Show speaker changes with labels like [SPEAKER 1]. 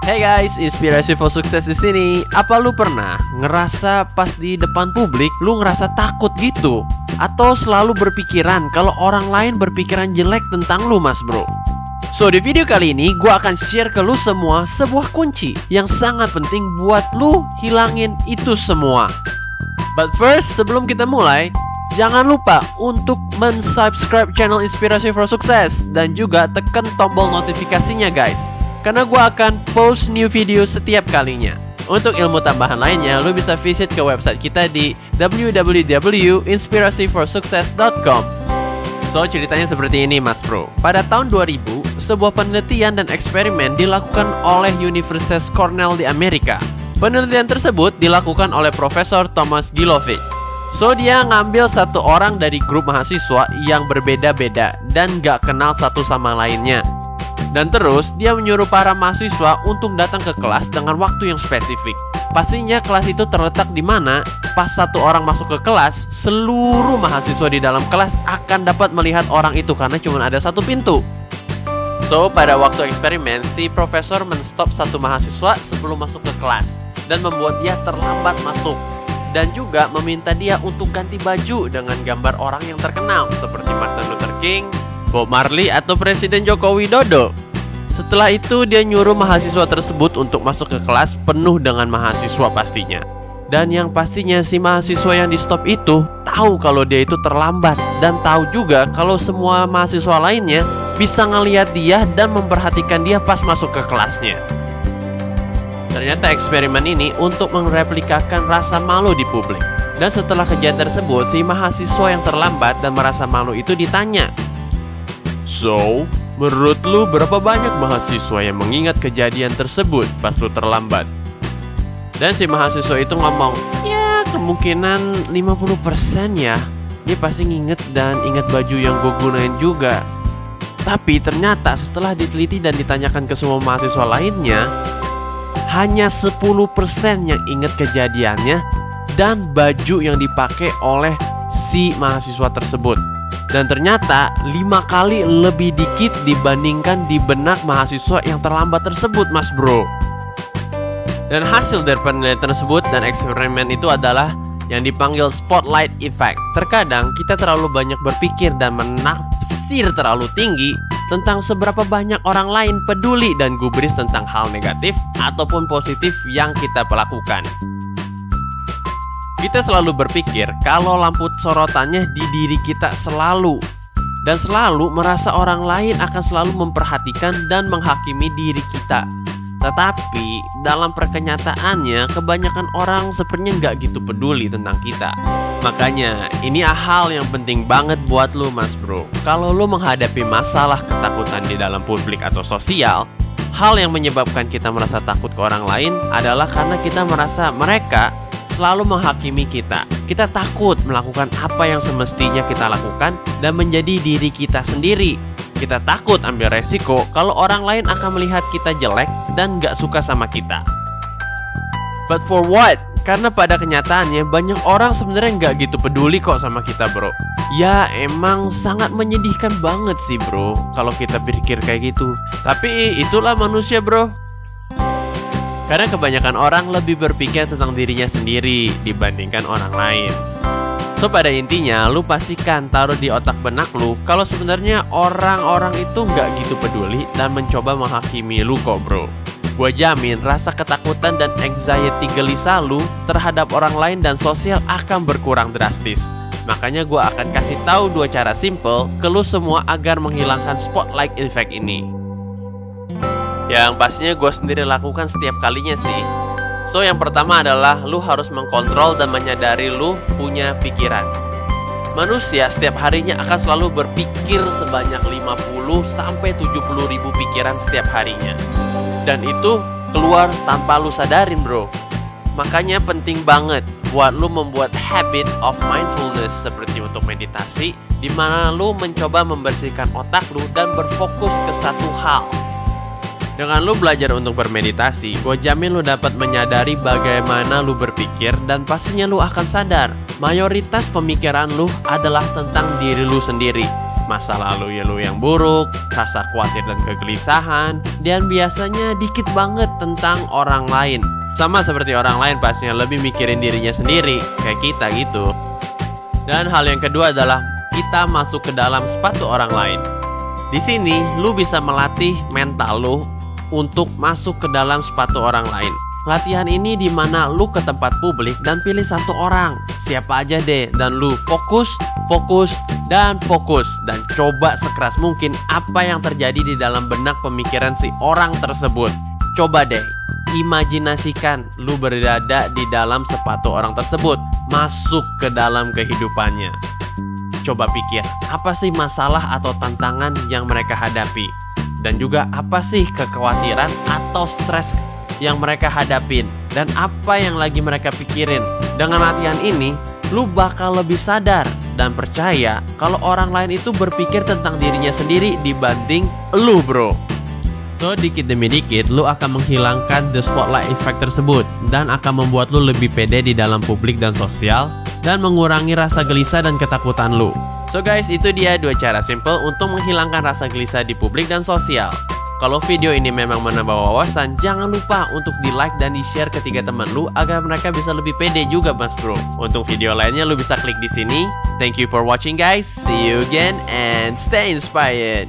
[SPEAKER 1] Hey guys, inspirasi for sukses di sini. Apa lu pernah ngerasa pas di depan publik lu ngerasa takut gitu? Atau selalu berpikiran kalau orang lain berpikiran jelek tentang lu, Mas Bro? So, di video kali ini gue akan share ke lu semua sebuah kunci yang sangat penting buat lu hilangin itu semua. But first, sebelum kita mulai, jangan lupa untuk men-subscribe channel Inspirasi for Sukses dan juga tekan tombol notifikasinya guys, karena gue akan post new video setiap kalinya. Untuk ilmu tambahan lainnya, lu bisa visit ke website kita di www.inspirasiforsukses.com. So, ceritanya seperti ini, Mas Bro. Pada tahun 2000, sebuah penelitian dan eksperimen dilakukan oleh Universitas Cornell di Amerika. Penelitian tersebut dilakukan oleh Profesor Thomas Gilovich. So, dia ngambil satu orang dari grup mahasiswa yang berbeda-beda dan gak kenal satu sama lainnya. Dan terus, dia menyuruh para mahasiswa untuk datang ke kelas dengan waktu yang spesifik. Pastinya kelas itu terletak di mana pas satu orang masuk ke kelas, seluruh mahasiswa di dalam kelas akan dapat melihat orang itu karena cuma ada satu pintu. So, pada waktu eksperimen, si profesor men-stop satu mahasiswa sebelum masuk ke kelas dan membuat dia terlambat masuk. Dan juga meminta dia untuk ganti baju dengan gambar orang yang terkenal seperti Martin Luther King, Bob Marley, atau Presiden Joko Widodo. Setelah itu dia nyuruh mahasiswa tersebut untuk masuk ke kelas penuh dengan mahasiswa pastinya. Dan yang pastinya si mahasiswa yang di stop itu tahu kalau dia itu terlambat. Dan tahu juga kalau semua mahasiswa lainnya bisa ngelihat dia dan memperhatikan dia pas masuk ke kelasnya. Ternyata eksperimen ini untuk mereplikakan rasa malu di publik. Dan setelah kejadian tersebut, si mahasiswa yang terlambat dan merasa malu itu ditanya, "So, menurut lu berapa banyak mahasiswa yang mengingat kejadian tersebut pas lu terlambat?" Dan si mahasiswa itu ngomong, "Ya kemungkinan 50% ya. Dia pasti nginget dan ingat baju yang gue gunain juga." Tapi ternyata setelah diteliti dan ditanyakan ke semua mahasiswa lainnya, hanya 10% yang ingat kejadiannya dan baju yang dipakai oleh si mahasiswa tersebut. Dan ternyata 5 kali lebih dikit dibandingkan di benak mahasiswa yang terlambat tersebut, Mas Bro. Dan hasil dari penelitian tersebut dan eksperimen itu adalah yang dipanggil spotlight effect. Terkadang kita terlalu banyak berpikir dan menafsir terlalu tinggi tentang seberapa banyak orang lain peduli dan gubris tentang hal negatif ataupun positif yang kita lakukan. Kita selalu berpikir kalau lampu sorotannya di diri kita selalu. Dan selalu merasa orang lain akan selalu memperhatikan dan menghakimi diri kita. Tetapi dalam perkenyataannya kebanyakan orang sepertinya nggak gitu peduli tentang kita. Makanya ini hal yang penting banget buat lu, Mas Bro. Kalau lu menghadapi masalah ketakutan di dalam publik atau sosial, hal yang menyebabkan kita merasa takut ke orang lain adalah karena kita merasa mereka selalu menghakimi kita. Kita takut melakukan apa yang semestinya kita lakukan dan menjadi diri kita sendiri. Kita takut ambil resiko kalau orang lain akan melihat kita jelek dan gak suka sama kita. But for what? Karena pada kenyataannya banyak orang sebenarnya gak gitu peduli kok sama kita, bro. Ya emang sangat menyedihkan banget sih, bro, kalau kita berpikir kayak gitu. Tapi itulah manusia, bro. Karena kebanyakan orang lebih berpikir tentang dirinya sendiri dibandingkan orang lain. So, pada intinya, lu pastikan taruh di otak benak lu kalau sebenarnya orang-orang itu nggak gitu peduli dan mencoba menghakimi lu kok, bro. Gua jamin rasa ketakutan dan anxiety gelisah lu terhadap orang lain dan sosial akan berkurang drastis. Makanya gua akan kasih tahu 2 cara simple ke lu semua agar menghilangkan spotlight effect ini. Yang pastinya gua sendiri lakukan setiap kalinya sih. So, yang pertama adalah lu harus mengkontrol dan menyadari lu punya pikiran. Manusia setiap harinya akan selalu berpikir sebanyak 50-70 ribu pikiran setiap harinya. Dan itu keluar tanpa lu sadarin, bro. Makanya penting banget buat lu membuat habit of mindfulness seperti untuk meditasi, di mana lu mencoba membersihkan otak lu dan berfokus ke satu hal. Dengan lu belajar untuk bermeditasi, gue jamin lu dapat menyadari bagaimana lu berpikir dan pastinya lu akan sadar mayoritas pemikiran lu adalah tentang diri lu sendiri. masa lalu lu yang buruk, rasa khawatir dan kegelisahan, dan biasanya dikit banget tentang orang lain. Sama seperti orang lain pastinya lebih mikirin dirinya sendiri, kayak kita gitu. Dan hal yang kedua adalah kita masuk ke dalam sepatu orang lain. Di sini lu bisa melatih mental lu untuk masuk ke dalam sepatu orang lain. Latihan ini dimana lu ke tempat publik dan pilih satu orang, siapa aja deh, dan lu fokus, dan coba sekeras mungkin apa yang terjadi di dalam benak pemikiran si orang tersebut. Coba deh, imajinasikan lu berada di dalam sepatu orang tersebut, masuk ke dalam kehidupannya. Coba pikir, apa sih masalah atau tantangan yang mereka hadapi? Dan juga apa sih kekhawatiran atau stres yang mereka hadapin, dan apa yang lagi mereka pikirin. Dengan latihan ini, lu bakal lebih sadar dan percaya kalau orang lain itu berpikir tentang dirinya sendiri dibanding lu, bro. So, dikit demi dikit, lu akan menghilangkan the spotlight effect tersebut dan akan membuat lu lebih pede di dalam publik dan sosial, dan mengurangi rasa gelisah dan ketakutan lu. So guys, itu dia 2 cara simple untuk menghilangkan rasa gelisah di publik dan sosial. Kalau video ini memang menambah wawasan, jangan lupa untuk di-like dan di-share ke 3 teman lu agar mereka bisa lebih pede juga, Mas Bro. Untuk video lainnya lu bisa klik di sini. Thank you for watching guys. See you again and stay inspired.